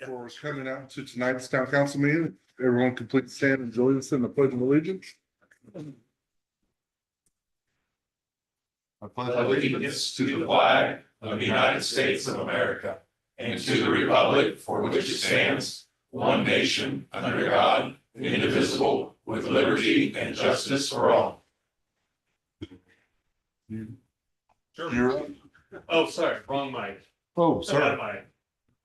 for coming out to tonight's town council meeting. Everyone can please stand and join us in the pledge of allegiance. I pledge Allegiance to the flag of the United States of America and to the republic for which it stands, one nation, under God, indivisible, with liberty and justice for all. You're up. Oh, sorry, wrong mic. Oh, Sorry. sorry.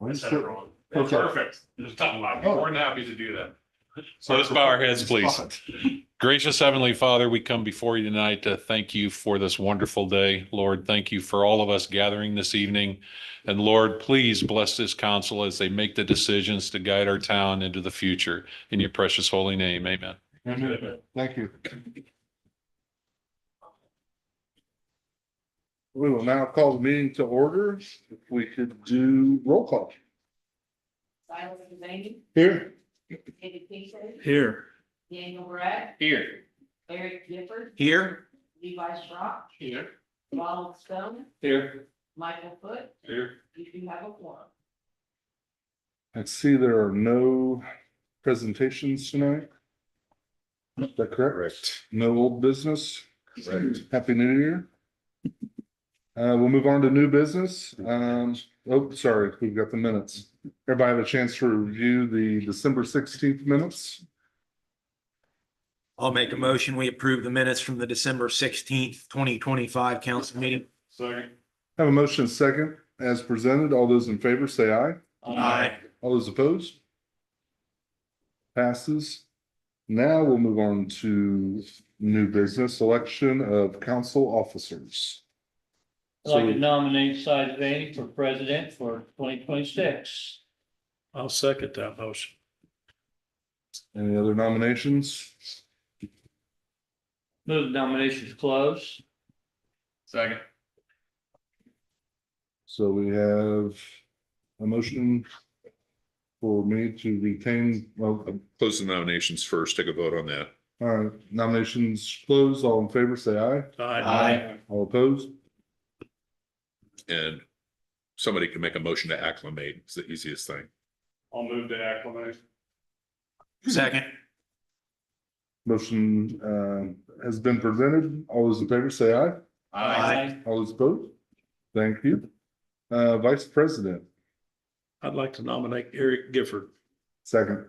I said it wrong. Okay. Perfect. Just talking about, Oh. more than happy to do that. So let's bow our heads, please. Gracious Heavenly Father, we come before you tonight to thank you for this wonderful day. Lord, thank you for all of us gathering this evening. And Lord, please bless this council as they make the decisions to guide our town into the future. In your precious holy name, amen. Amen. Thank you. We will now call the meeting to order. If we could do roll call. Silas Zany, Here. David Casey, Here. Daniel Brett, Here. Eric Gifford, Here. Levi Strauss, Here. Ronald Stone, Here. Michael Foot. Here. You do have a quorum. I see there are no presentations tonight. Is that correct? No old business? Correct. Happy New Year. We'll move on to new business. Sorry, we've got the minutes. Everybody have a chance to review the December 16th minutes? I'll make a motion. We approve the minutes from the December 16th, 2025 council meeting. Second. Have a motion second as presented. All those in favor say aye. Aye. All those opposed? Passes. Now we'll move on to new business, election of council officers. I'd like to nominate Cy Zany for president for 2026. I'll second that motion. Any other nominations? Move the nominations close. Second. So we have a motion for me to retain, well, Close the nominations first. Take a vote on that. nominations closed. All in favor, say aye. Aye. All opposed? And somebody can make a motion to acclimate. It's the easiest thing. I'll move to acclimate. Second. Motion has been presented. All those in favor, say aye. Aye. All those opposed? Thank you. Vice President, I'd like to nominate Eric Gifford. second.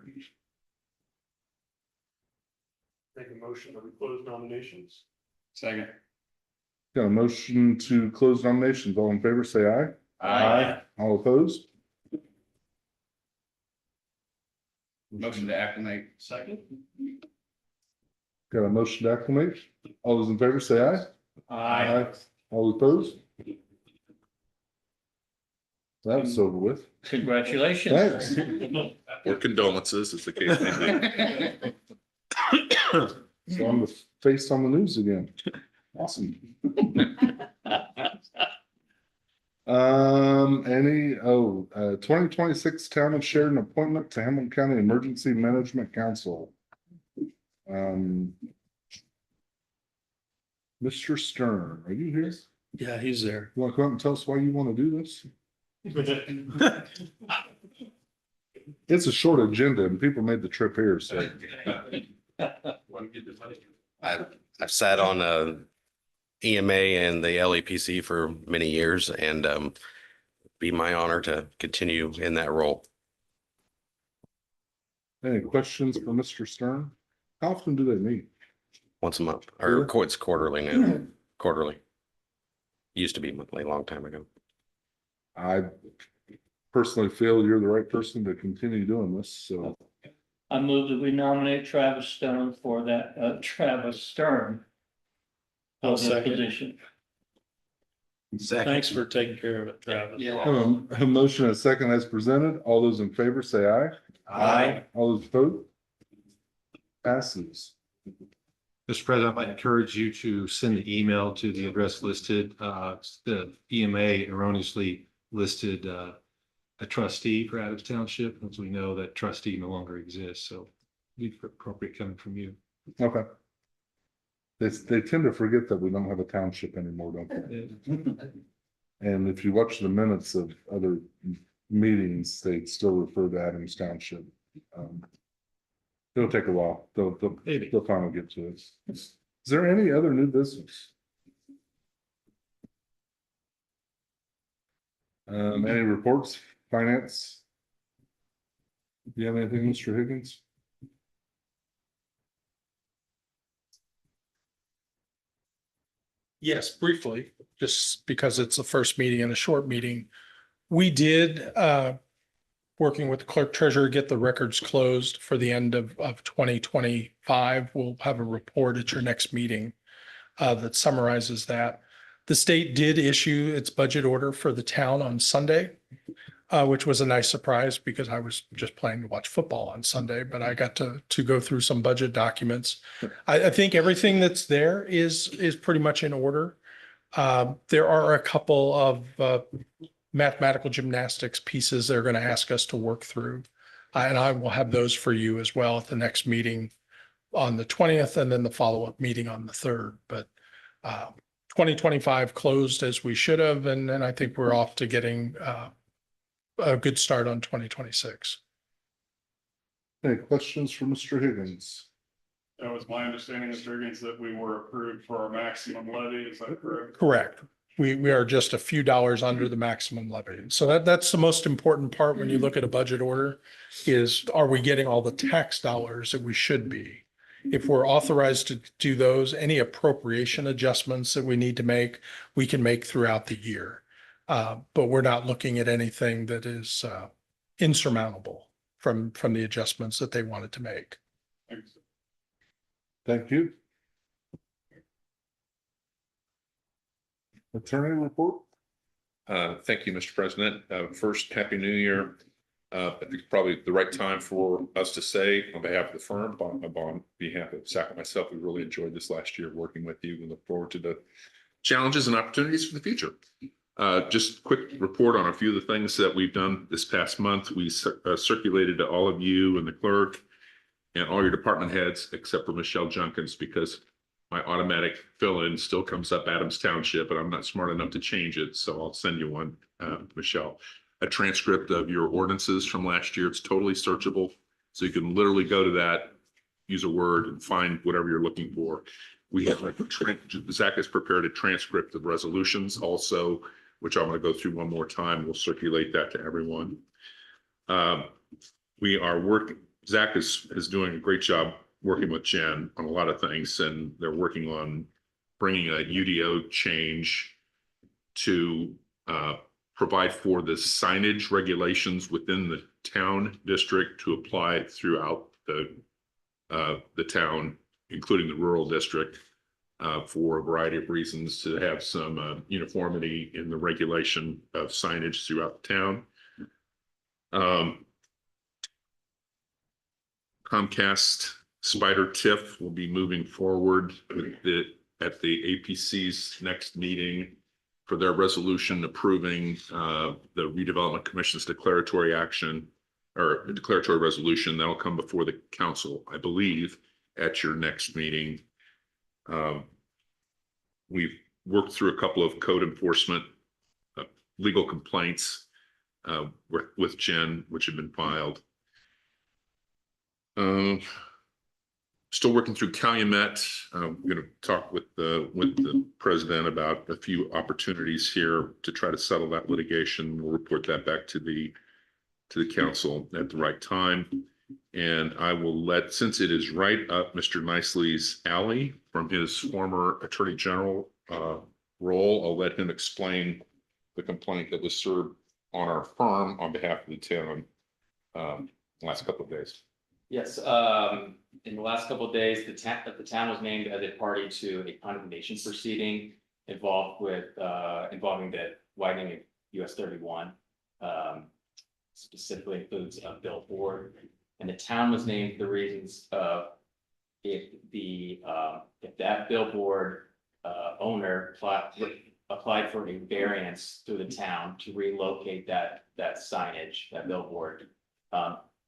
Make a motion that we close nominations. Second. Got a motion to close nominations. All in favor, say aye. All opposed? Motion to acclimate. Second. Got a motion to acclimate. All those in favor, say aye. All opposed? That's over with. Congratulations. Thanks. Or condolences, as the case may be. So I'm the face on the news again. Awesome. Any, 2026 Town of Sheridan appointment to Hamilton County Emergency Management Council. Mr. Stern, are you here? Yeah, he's there. You want to come up and tell us why you want to do this? It's a short agenda and people made the trip here, so. I've sat on EMA and the LEPC for many years, and be my honor to continue in that role. Any questions for Mr. Stern? How often do they meet? Once a month, or it's quarterly now. Quarterly. Used to be monthly a long time ago. I personally feel you're the right person to continue doing this, so. I move that we nominate Travis Stone for that, Travis Stern. I'll For the second. position. Second. Thanks for taking care of it, Travis. A motion and a second as presented. All those in favor say aye. All those opposed? Passes. Mr. President, I'd encourage you to send the email to the address listed. The EMA erroneously listed a trustee for Adams Township, as we know that trustee no longer exists, so it'd be appropriate coming from you. Okay. They tend to forget that we don't have a township anymore, don't they? And if you watch the minutes of other meetings, they'd still refer to Adams Township. It'll take a while. Maybe. They'll finally get to us. Is there any other new business? Any reports, finance? Do you have anything, Mr. Higgins? Yes, briefly, just because it's the first meeting and a short meeting. We did, working with the clerk treasurer, get the records closed for the end of 2025. We'll have a report at your next meeting that summarizes that. The state did issue its budget order for the town on Sunday, which was a nice surprise because I was just planning to watch football on Sunday, but I got to go through some budget documents. I think everything that's there is pretty much in order. There are a couple of mathematical gymnastics pieces they're going to ask us to work through. And I will have those for you as well at the next meeting on the 20th and then the follow-up meeting on the 3rd. But 2025 closed as we should have, and I think we're off to getting a good start on 2026. Any questions for Mr. Higgins? That was my understanding, Mr. Higgins, that we were approved for our maximum levy. Is that correct? Correct. We are just a few dollars under the maximum levy. So that's the most important part when you look at a budget order is, are we getting all the tax dollars that we should be? If we're authorized to do those, any appropriation adjustments that we need to make, we can make throughout the year. But we're not looking at anything that is insurmountable from the adjustments that they wanted to make. Thank you. Attorney report? Thank you, Mr. President. First, Happy New Year. I think it's probably the right time for us to say on behalf of the firm, on behalf of Zach and myself, we really enjoyed this last year working with you. We look forward to the challenges and opportunities for the future. Just quick report on a few of the things that we've done this past month. We circulated to all of you and the clerk and all your department heads, except for Michelle Junkins, because my automatic fill-in still comes up Adams Township, and I'm not smart enough to change it. So I'll send you one, Michelle, a transcript of your ordinances from last year. It's totally searchable. So you can literally go to that, use a word and find whatever you're looking for. We have Zach has prepared a transcript of resolutions also, which I'm going to go through one more time. We'll circulate that to everyone. We are working, Zach is doing a great job working with Jen on a lot of things, and they're working on bringing a UDO change to provide for the signage regulations within the town district to apply throughout the town, including the rural district, for a variety of reasons, to have some uniformity in the regulation of signage throughout the town. Comcast Spider TIF will be moving forward with at the APC's next meeting for their resolution approving the redevelopment commission's declaratory action or declaratory resolution. That'll come before the council, I believe, at your next meeting. We've worked through a couple of code enforcement legal complaints with Jen, which have been filed. Still working through Calumet. I'm going to talk with the president about a few opportunities here to try to settle that litigation. We'll report that back to the council at the right time. And I will let, since it is right up Mr. Nicely's alley from his former attorney general role, I'll let him explain the complaint that was served on our firm on behalf of the town last couple of days. Yes, in the last couple of days, the town was named as a party to a condemnation proceeding involving the widening of US 31. Specifically includes a billboard, and the town was named for the reasons of if that billboard owner applied for a variance through the town to relocate that signage, that billboard.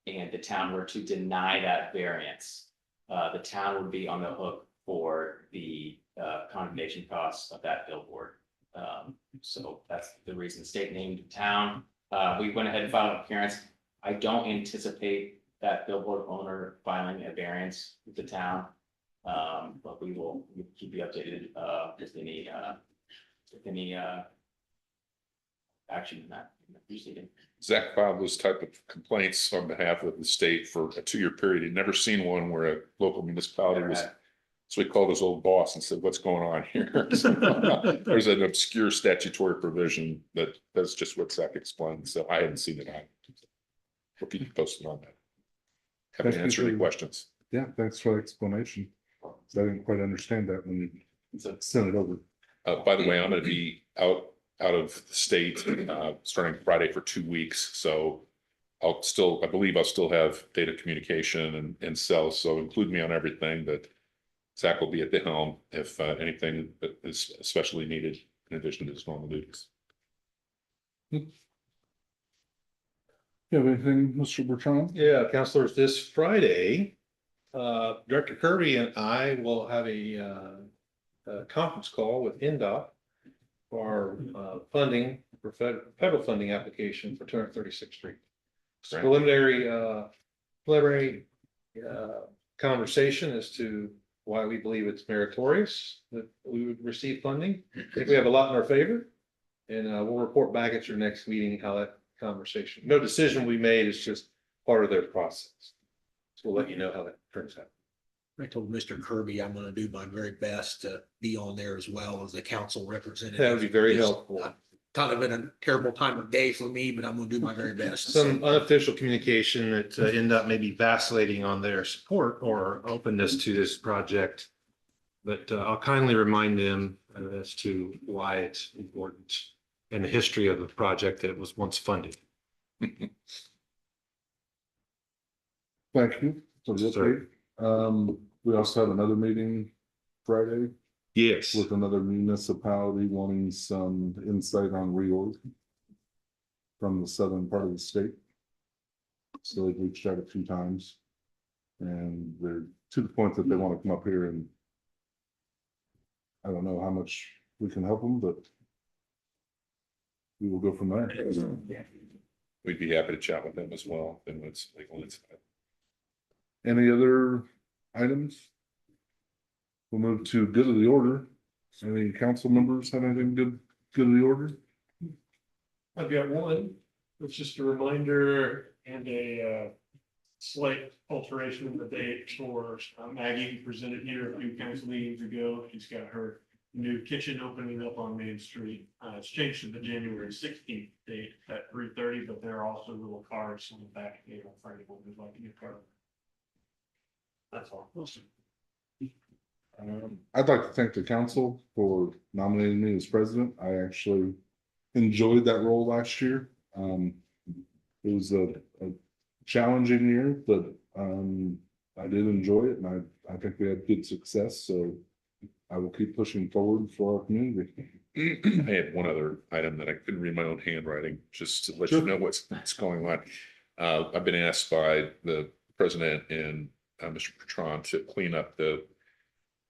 And the town were to deny that variance, the town would be on the hook for the condemnation costs of that billboard. So that's the reason the state named the town. We went ahead and filed an appearance. I don't anticipate that billboard owner filing a variance with the town. But we'll keep you updated, if any action in that proceeding. Zach filed those type of complaints on behalf of the state for a 2-year period. He'd never seen one where a local municipality was. So he called his old boss and said, "What's going on here?" There's an obscure statutory provision that's just what Zach explained. So I hadn't seen it on. We'll keep you posted on that. Happy to answer any questions. Yeah, thanks for the explanation. I didn't quite understand that when you sent it over. By the way, I'm going to be out of the state, starting Friday for 2 weeks. So I believe I'll still have data communication and cell. So include me on everything, but Zach will be at the helm if anything that is especially needed in addition to his normal duties. You have anything, Mr. Bertrand? Yeah, counselors, this Friday, Director Kirby and I will have a conference call with NDOT for funding, for federal funding application for 236th Street. Right. Preliminary conversation as to why we believe it's meritorious that we would receive funding. I think we have a lot in our favor, and we'll report back at your next meeting how that conversation. No decision we made, it's just part of their process. So we'll let you know how that turns out. I told Mr. Kirby I'm gonna do my very best to be on there as well as a council representative. That would be very It's helpful. Kind of been a terrible time of day for me, but I'm gonna do my very best. Some unofficial communication that end up maybe vacillating on their support or openness to this project. But I'll kindly remind them as to why it's important and the history of the project that it was once funded. Thank you for the Sir. update. We also have another meeting Friday Yes. with another municipality wanting some insight on reorg from the southern part of the state. So they've reached out a few times and they're to the point that they want to come up here, and I don't know how much we can help them, but we will go from there. We'd be happy to chat with them as well. And it's legal inside. Any other items? We'll move to good of the order. Any council members have anything good of the order? I've got one. It's just a reminder and a slight alteration of the date for Maggie, who presented here a few council meetings ago. She's got her new kitchen opening up on Main Street. It's changed to the January 16th date at 3:30, but there are also little cards on the back of the table for anyone who'd like to get card. That's all. I'd like to thank the council for nominating me as president. I actually enjoyed that role last year. It was a challenging year, but I did enjoy it, and I think we had good success. So I will keep pushing forward for our community. I had one other item that I couldn't read my own handwriting, just to let you know what's going on. I've been asked by the president and Mr. Bertrand to clean up the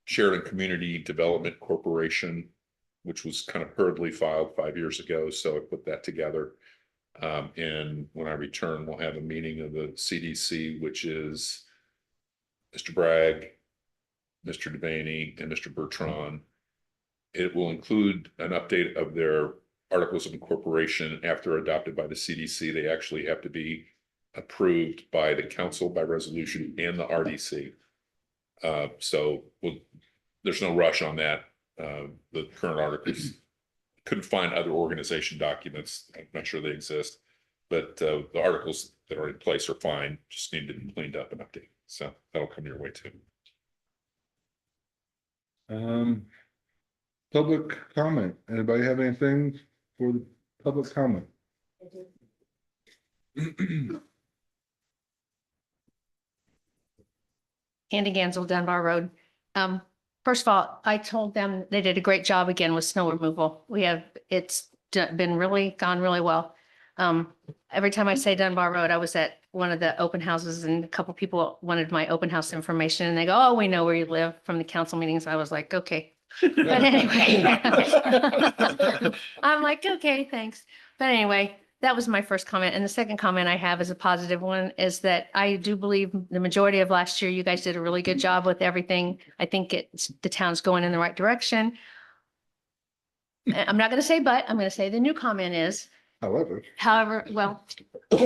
Sheridan Community Development Corporation, which was kind of hurriedly filed 5 years ago. So I put that together. And when I return, we'll have a meeting of the CDC, which is Mr. Bragg, Mr. Devaney, and Mr. Bertrand. It will include an update of their articles of incorporation after adopted by the CDC. They actually have to be approved by the council by resolution and the RDC. So there's no rush on that. The current articles, couldn't find other organization documents. I'm not sure they exist, but the articles that are in place are fine. Just need to be cleaned up and updated. So that'll come your way too. Public comment. Anybody have anything for the public comment? Andy Gansel, Dunbar Road. First of all, I told them they did a great job again with snow removal. It's been gone really well. Every time I say Dunbar Road, I was at one of the open houses and a couple people wanted my open house information and they go, "Oh, we know where you live," from the council meetings. I was like, okay. But anyway, I'm like, okay, thanks. But anyway, that was my first comment. And the second comment I have is a positive one, is that I do believe the majority of last year, you guys did a really good job with everything. I think the town's going in the right direction. I'm not going to say, but I'm going to say the new comment is, however, well,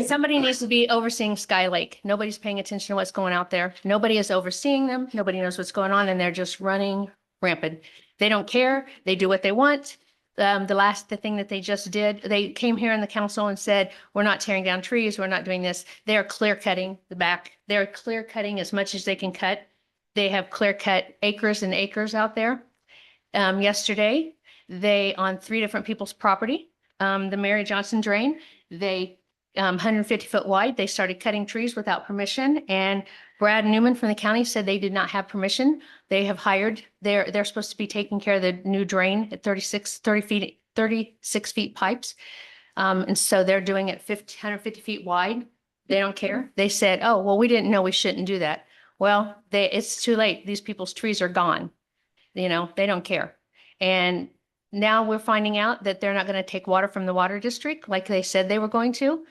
somebody needs to be overseeing Sky Lake. Nobody's paying attention to what's going out there. Nobody is overseeing them. Nobody knows what's going on, and they're just running rampant. They don't care. They do what they want. The thing that they just did, they came here in the council and said, we're not tearing down trees. We're not doing this. They're clear cutting the back. They're clear cutting as much as they can cut. They have clear cut acres and acres out there. Yesterday, they, on 3 different people's property, the Mary Johnson drain, they 150 foot wide, they started cutting trees without permission. And Brad Newman from the county said they did not have permission. They have hired, they're supposed to be taking care of the new drain at 36 feet pipes. And so they're doing it 150 feet wide. They don't care. They said, oh, well, we didn't know we shouldn't do that. Well, it's too late. These people's trees are gone. You know, they don't care. And now we're finding out that they're not going to take water from the water district like they said they were going to.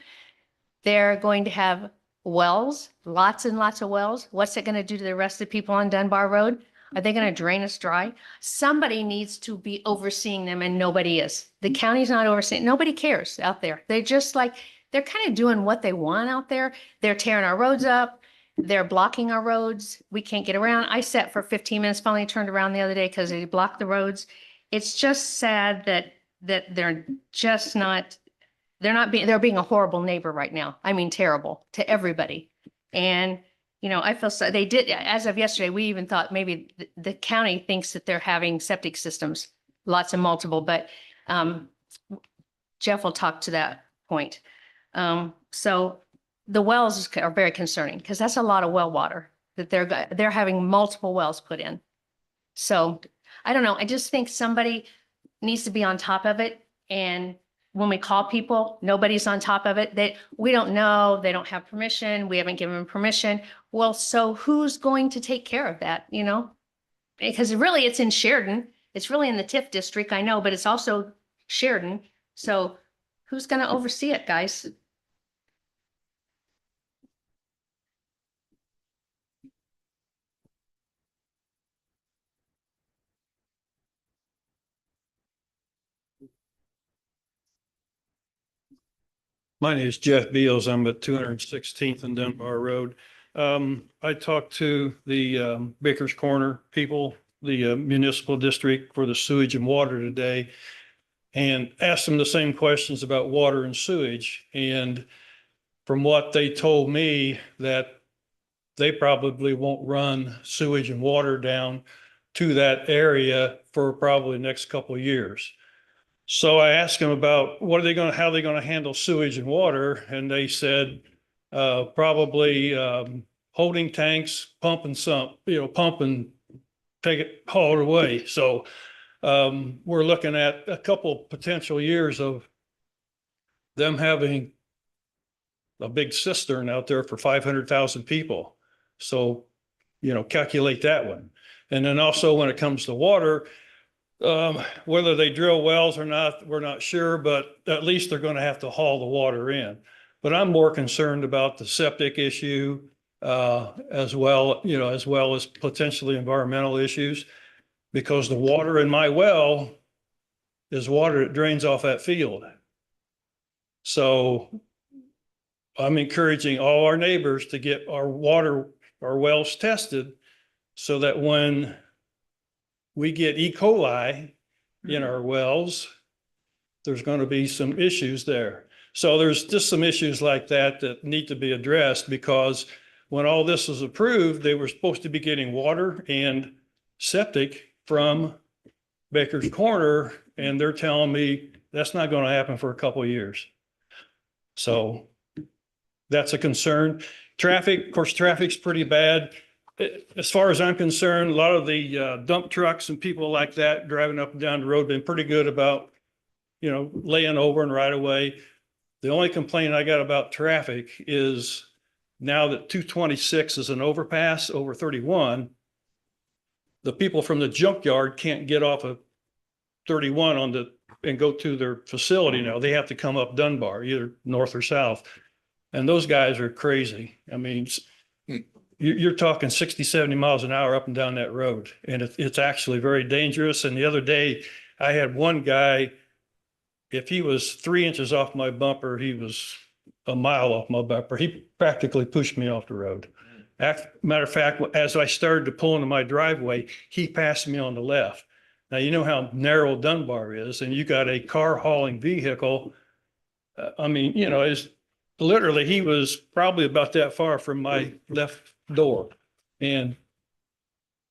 They're going to have wells, lots and lots of wells. What's it going to do to the rest of the people on Dunbar Road? Are they going to drain us dry? Somebody needs to be overseeing them, and nobody is. The county's not overseeing. Nobody cares out there. They're just like, they're kind of doing what they want out there. They're tearing our roads up. They're blocking our roads. We can't get around. I sat for 15 minutes, finally turned around the other day because they blocked the roads. It's just sad that they're just not, they're being a horrible neighbor right now. I mean, terrible to everybody. And, you know, I feel so, they did, as of yesterday, we even thought maybe the county thinks that they're having septic systems, lots of multiple, but Jeff will talk to that point. So the wells are very concerning because that's a lot of well water that they're having multiple wells put in. So I don't know. I just think somebody needs to be on top of it. And when we call people, nobody's on top of it. We don't know. They don't have permission. We haven't given them permission. Well, so who's going to take care of that? You know, because really it's in Sheridan. It's really in the TIF district, I know, but it's also Sheridan. So who's going to oversee it, guys? My name is Jeff Beals. I'm at 216th and Dunbar Road. I talked to the Baker's Corner people, the municipal district for the sewage and water today, and asked them the same questions about water and sewage. And from what they told me, that they probably won't run sewage and water down to that area for probably the next couple of years. So I asked them about how are they going to handle sewage and water? And they said, probably holding tanks, pump and take it, haul it away. So we're looking at a couple potential years of them having a big cistern out there for 500,000 people. So, you know, calculate that one. And then also when it comes to water, whether they drill wells or not, we're not sure, but at least they're going to have to haul the water in. But I'm more concerned about the septic issue, as well as potentially environmental issues, because the water in my well is water that drains off that field. So I'm encouraging all our neighbors to get our wells tested so that when we get E. coli in our wells, there's going to be some issues there. So there's just some issues like that that need to be addressed, because when all this was approved, they were supposed to be getting water and septic from Baker's Corner, and they're telling me that's not going to happen for a couple of years. So that's a concern. Traffic, of course, traffic's pretty bad. As far as I'm concerned, a lot of the dump trucks and people like that driving up and down the road been pretty good about, you know, laying over and right away. The only complaint I got about traffic is now that 226 is an overpass over 31, the people from the junkyard can't get off of 31 and go to their facility now, they have to come up Dunbar, either north or south. And those guys are crazy. I mean, you're talking 60, 70 miles an hour up and down that road. And it's actually very dangerous. And the other day I had one guy, if he was 3 inches off my bumper, he was a mile off my bumper. He practically pushed me off the road. Matter of fact, as I started to pull into my driveway, he passed me on the left. Now, you know how narrow Dunbar is, and you got a car hauling vehicle. I mean, you know, is literally, he was probably about that far from my left door. And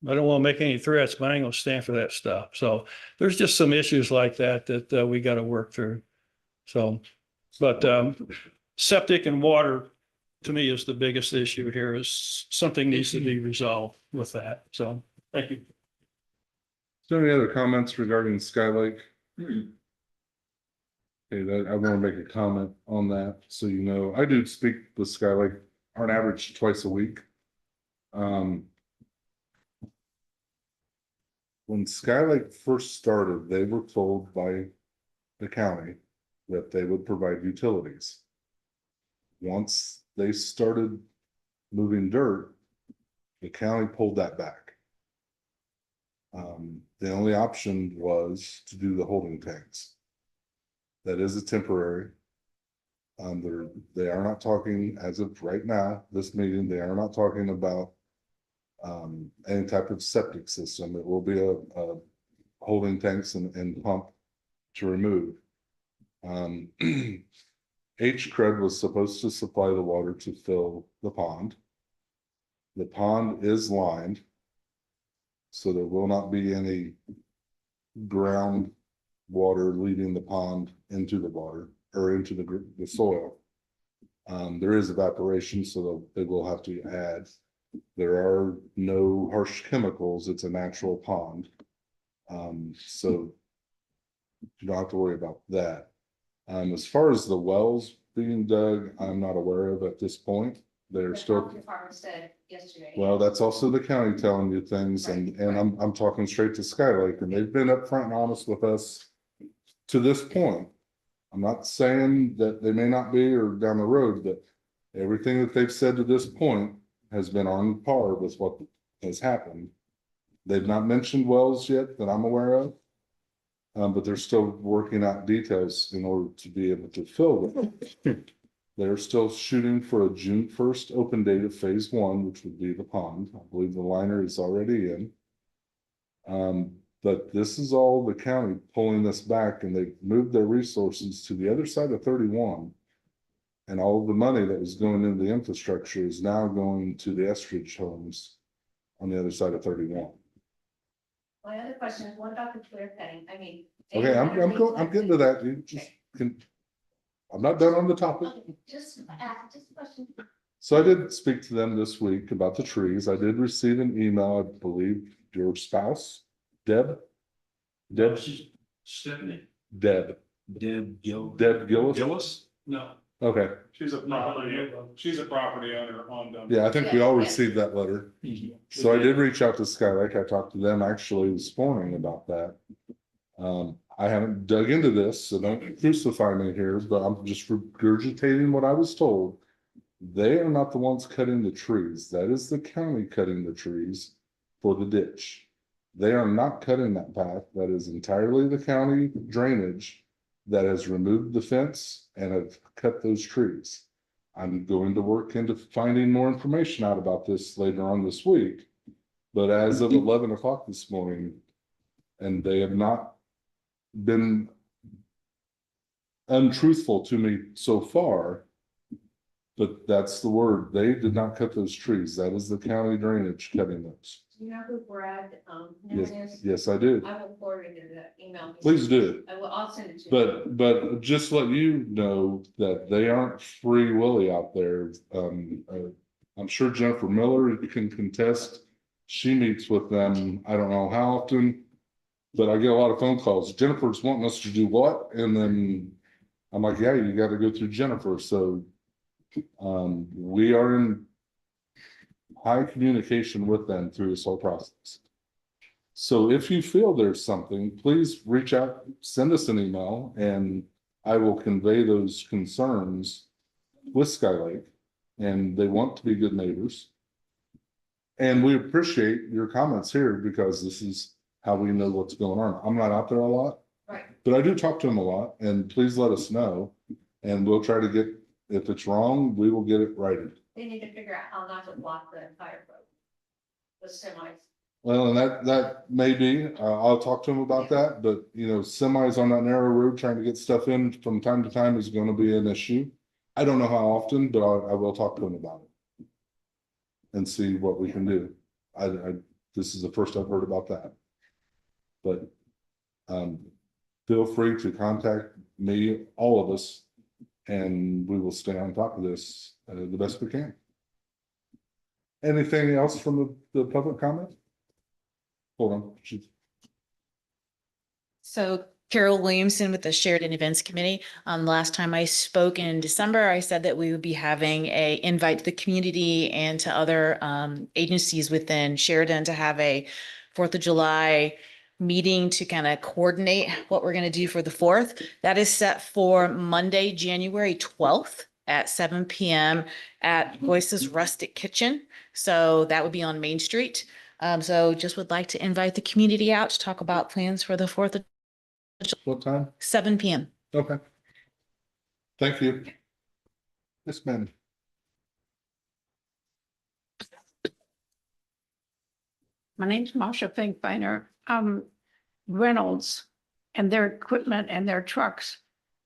I don't want to make any threats, but I ain't gonna stand for that stuff. So there's just some issues like that that we got to work through. So, but septic and water, to me, is the biggest issue here. Is something needs to be resolved with that. So, thank you. Is there any other comments regarding Skylake? Okay, I want to make a comment on that, so you know, I do speak with Skylake on average twice a week. When Skylake first started, they were told by the county that they would provide utilities. Once they started moving dirt, the county pulled that back. The only option was to do the holding tanks. That is a temporary. They are not talking, as of right now, this meeting, they are not talking about any type of septic system. It will be a holding tanks and pump to remove. H-Cred was supposed to supply the water to fill the pond. The pond is lined, so there will not be any ground water leaving the pond into the water or into the soil. There is evaporation, so they will have to add. There are no harsh chemicals. It's a natural pond. So you don't have to worry about that. As far as the wells being dug, I'm not aware of at this point. They're still. Department said yesterday. Well, that's also the county telling you things, and I'm talking straight to Skylake, and they've been upfront and honest with us to this point. I'm not saying that they may not be or down the road, but everything that they've said to this point has been on par with what has happened. They've not mentioned wells yet that I'm aware of, but they're still working out details in order to be able to fill it. They're still shooting for a June 1st open date of phase 1, which would be the pond. I believe the liner is already in. But this is all the county pulling this back, and they've moved their resources to the other side of 31. And all of the money that was going into the infrastructure is now going to the Estridge homes on the other side of 31. My other question is, what about the clear cutting? I mean. Okay, I'm getting to that. You just can. I'm not done on the topic. Okay, just a question. So I did speak to them this week about the trees. I did receive an email, I believe your spouse, Deb. Stephanie? Deb Gillis? No. Okay, She's a property owner on Dunbar. yeah, I think we all received that letter. So I did reach out to Skylake. I talked to them actually this morning about that. I haven't dug into this, so don't crucify me here, but I'm just regurgitating what I was told. They are not the ones cutting the trees. That is the county cutting the trees for the ditch. They are not cutting that path. That is entirely the county drainage that has removed the fence and have cut those trees. I'm going to work into finding more information out about this later on this week. But as of 11 o'clock this morning, and they have not been untruthful to me so far, but that's the word. They did not cut those trees. That is the county drainage cutting those. Do you know who Brad, Yes, is? yes, I do. I will forward it in the email. Please do. I'll send it to you. But just let you know that they aren't free willy out there. I'm sure Jennifer Miller can contest. She meets with them. I don't know how often, but I get a lot of phone calls. Jennifer's wanting us to do what? And then I'm like, yeah, you got to go through Jennifer. So we are in high communication with them through this whole process. So if you feel there's something, please reach out, send us an email, and I will convey those concerns with Skylake. And they want to be good neighbors. And we appreciate your comments here because this is how we know what's going on. I'm not out there a lot. Right. But I do talk to them a lot, and please let us know. And we'll try to get, if it's wrong, we will get it righted. They need to figure out how not to block the entire road. The semis. Well, and that may be, I'll talk to them about that, but semis on that narrow road trying to get stuff in from time to time is gonna be an issue. I don't know how often, but I will talk to them about it. And see what we can do. This is the first I've heard about that. But, feel free to contact me, all of us, and we will stay on top of this, the best we can. Anything else from the public comment? Hold on. So Carol Williamson with the Sheridan Events Committee. Last time I spoke in December, I said that we would be having a invite to the community and to other agencies within Sheridan to have a 4th of July meeting to kind of coordinate what we're going to do for the 4th. That is set for Monday, January 12th at 7 p.m. at Voices Rustic Kitchen. So that would be on Main Street. So just would like to invite the community out to talk about plans for the 4th of What time? 7 p.m. Okay. Thank you. Yes, ma'am. My name's Marsha Finkbeiner. Reynolds and their equipment and their trucks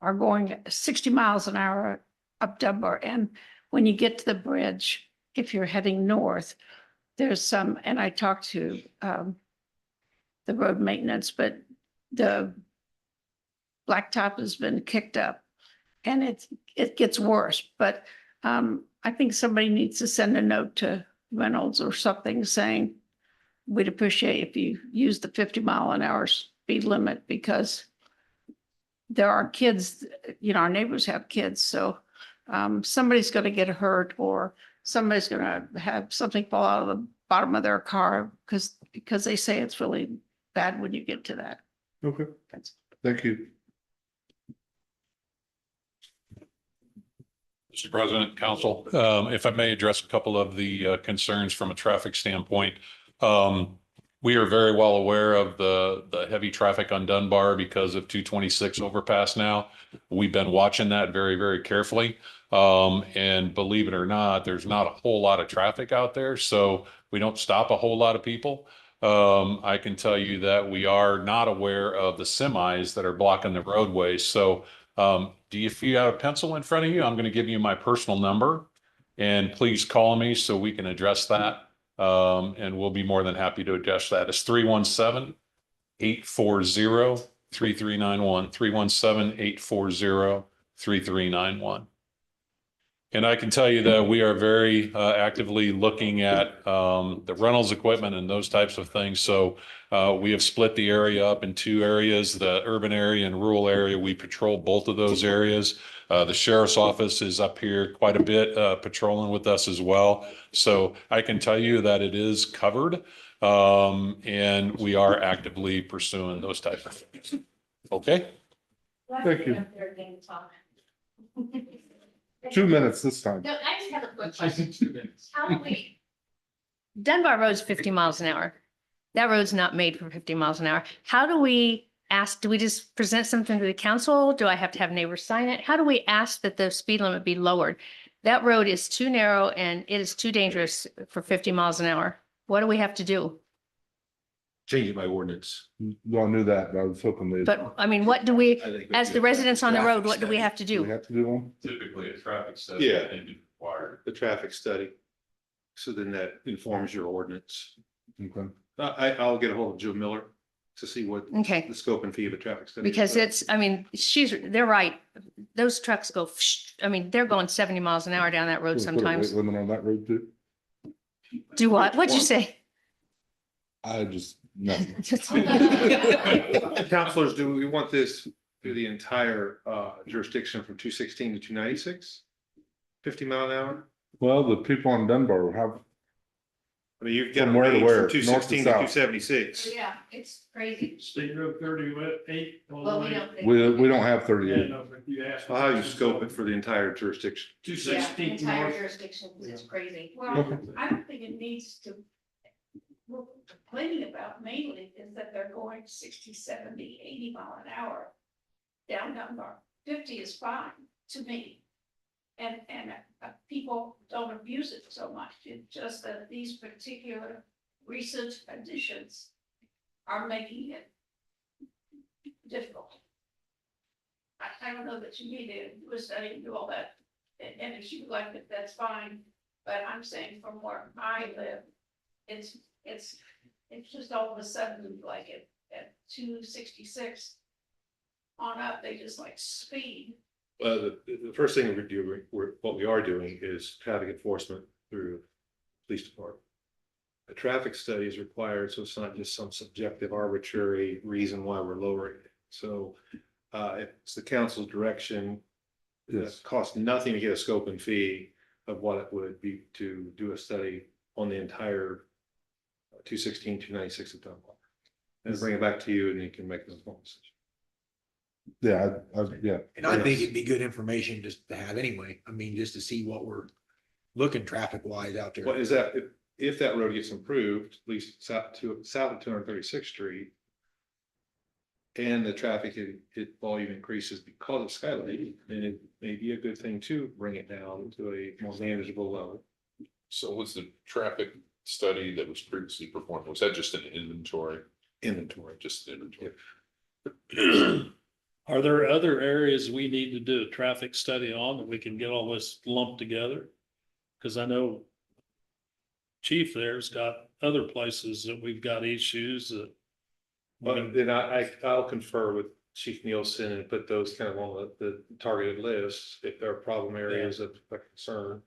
are going 60 miles an hour up Dunbar. And when you get to the bridge, if you're heading north, there's some, and I talked to the road maintenance, but the blacktop has been kicked up and it gets worse. But I think somebody needs to send a note to Reynolds or something saying, we'd appreciate if you use the 50-mile-an-hour speed limit because there are kids, our neighbors have kids. So somebody's going to get hurt or somebody's going to have something fall out of the bottom of their car because they say it's really bad when you get to that. Okay. Thank you. Mr. President, Council, if I may address a couple of the concerns from a traffic standpoint. We are very well aware of the heavy traffic on Dunbar because of 226 overpass now. We've been watching that very, very carefully. And believe it or not, there's not a whole lot of traffic out there, so we don't stop a whole lot of people. I can tell you that we are not aware of the semis that are blocking the roadways. So if you have a pencil in front of you, I'm going to give you my personal number and please call me so we can address that. And we'll be more than happy to address that. It's 317-840-3391, 317-840-3391. And I can tell you that we are very actively looking at the Reynolds equipment and those types of things. So we have split the area up in two areas, the urban area and rural area. We patrol both of those areas. The sheriff's office is up here quite a bit patrolling with us as well. So I can tell you that it is covered and we are actively pursuing those types of things. Okay. Thank you. 2 minutes this time. No, I just have a quick question. How do we? Dunbar Road's 50 miles an hour. That road's not made for 50 miles an hour. How do we ask, do we just present something to the council? Do I have to have neighbors sign it? How do we ask that the speed limit be lowered? That road is too narrow and it is too dangerous for 50 miles an hour. What do we have to do? Change it by ordinance. Well, I knew that, but I was hoping they. But I mean, what do we, as the residents on the road, what do we have to Do we do? have to do one? Typically a traffic study. Yeah. is required. The traffic study. So then that informs your ordinance. Okay. I'll get a hold of Joe Miller to see what Okay. the scope and fee of a traffic study. is. Because it's, I mean, they're right. Those trucks go, they're going 70 miles an hour down that road Put a sometimes. weight limit on that road too? Do what? What'd you say? I just, nothing. Counselors, do we want this through the entire jurisdiction from 216 to 296? 50 mile an hour? Well, the people on Dunbar have, I mean, you've got a From where to range where? from two North to sixteen to south? two seventy-six. Yeah, it's crazy. State Road 38. all the Well, we way- don't. We don't have Yeah, 38. no, but you asked. How you scope it for the entire jurisdiction? Two Yeah, sixteen entire north. jurisdiction, it's crazy. Well, I don't think it needs to. What we're complaining about mainly is that they're going 60, 70, 80 mile an hour down Dunbar. 50 is fine to me. And people don't abuse it so much. It's just that these particular recent additions are making it difficult. I don't know that you need to do a study and do all that. And if you like it, that's fine. But I'm saying from where I live, it's just all of a sudden like at 266 on up, they just like speed. The first thing we do, what we are doing is traffic enforcement through police department. A traffic study is required, so it's not just some subjective arbitrary reason why we're lowering it. So it's the council's direction. Yes. It costs nothing to get a scope and fee of what it would be to do a study on the entire 216, 296 of Dunbar. And bring it back to you and you can make those decisions. Yeah, yeah. And I think it'd be good information just to have anyway. I mean, just to see what we're looking traffic wise out there. What is that, if that road gets improved, at least south of 236th Street. And the traffic volume increases because of Skylight, then it may be a good thing to bring it down to a more manageable level. So was the traffic study that was previously performed, was that just an inventory? Inventory. Just an inventory. Are there other areas we need to do a traffic study on that we can get all this lumped together? Because I know Chief there's got other places that we've got issues that. But then I'll confer with Chief Nielsen and put those kind of on the targeted list if there are problem areas of concern.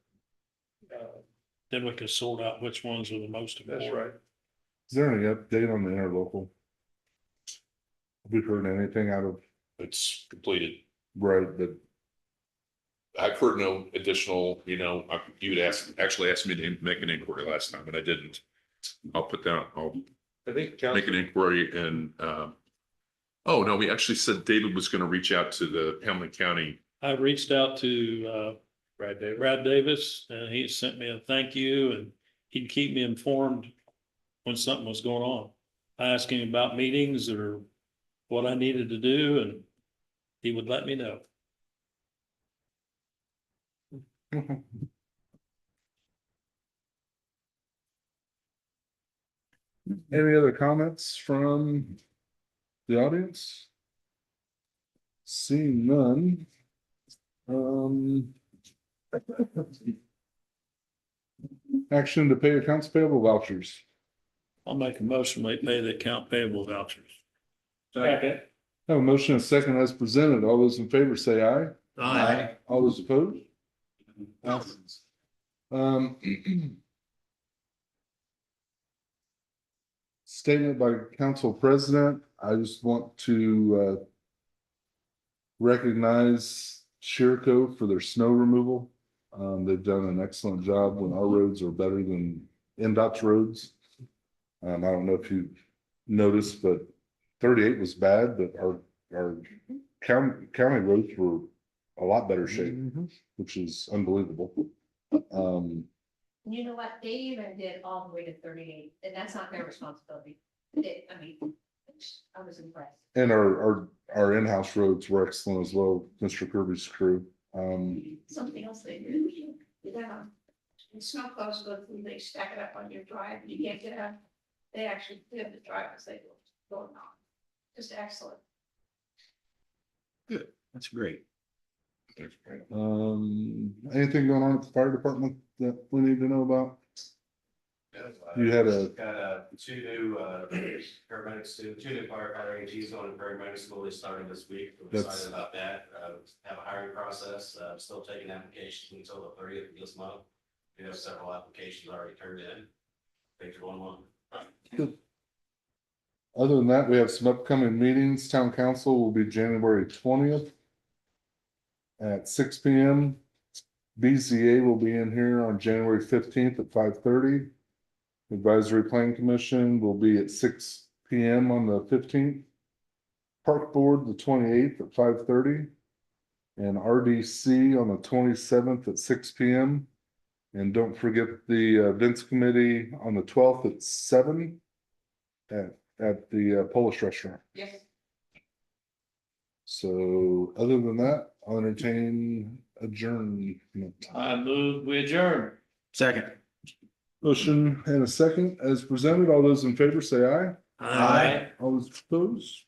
Then we can sort out which ones are the most important. That's right. Is there any update on the interlocal? Have we heard anything out of, It's completed. right, but I've heard no additional, you'd actually asked me to make an inquiry last time, and I didn't. I'll put down, I'll I think make an inquiry and, oh, no, we actually said David was gonna reach out to the Hamilton County. I reached out to Brad Davis, and he sent me a thank you, and he'd keep me informed when something was going on. I asked him about meetings or what I needed to do, and he would let me know. any other comments from the audience? Seeing none. Action to pay accounts payable vouchers. I'll make a motion, we pay the account payable vouchers. Second. Have a motion and a second as presented. All those in favor say aye. Aye. All those opposed? Passes. Statement by council president. I just want to recognize Sherco for their snow removal. They've done an excellent job when our roads are better than NDOT's roads. I don't know if you noticed, but 38 was bad, but our county roads were a lot better shape, which is unbelievable. You know what? They even did all the way to 38, and that's not their responsibility. I was impressed. And our in-house roads were excellent as well, Mr. Kirby's crew. Something else they do, when snow plows go through, they stack it up on your drive, and you can't get out. They actually clear the drive as they go on. Just excellent. Good, that's great. Anything going on at the fire department that we need to know about? You had Got two new paramedics, two new firefighter AGs on in paramedic school. They started this week. We're excited about that. Have a hiring process, still taking applications until the 30th of this month. We have several applications already turned in. Things are going on. Good. Other than that, we have some upcoming meetings. Town council will be January 20th at 6 p.m. BZA will be in here on January 15th at 5:30. Advisory Plan Commission will be at 6 p.m. on the 15th. Park Board, the 28th at 5:30. And RDC on the 27th at 6 p.m. And don't forget the events committee on the 12th at 7 at the Polish restaurant. Yes. So other than that, I'll entertain adjournment. I move, we adjourn. Second. Motion and a second as presented. All those in favor say aye. Aye. All those opposed,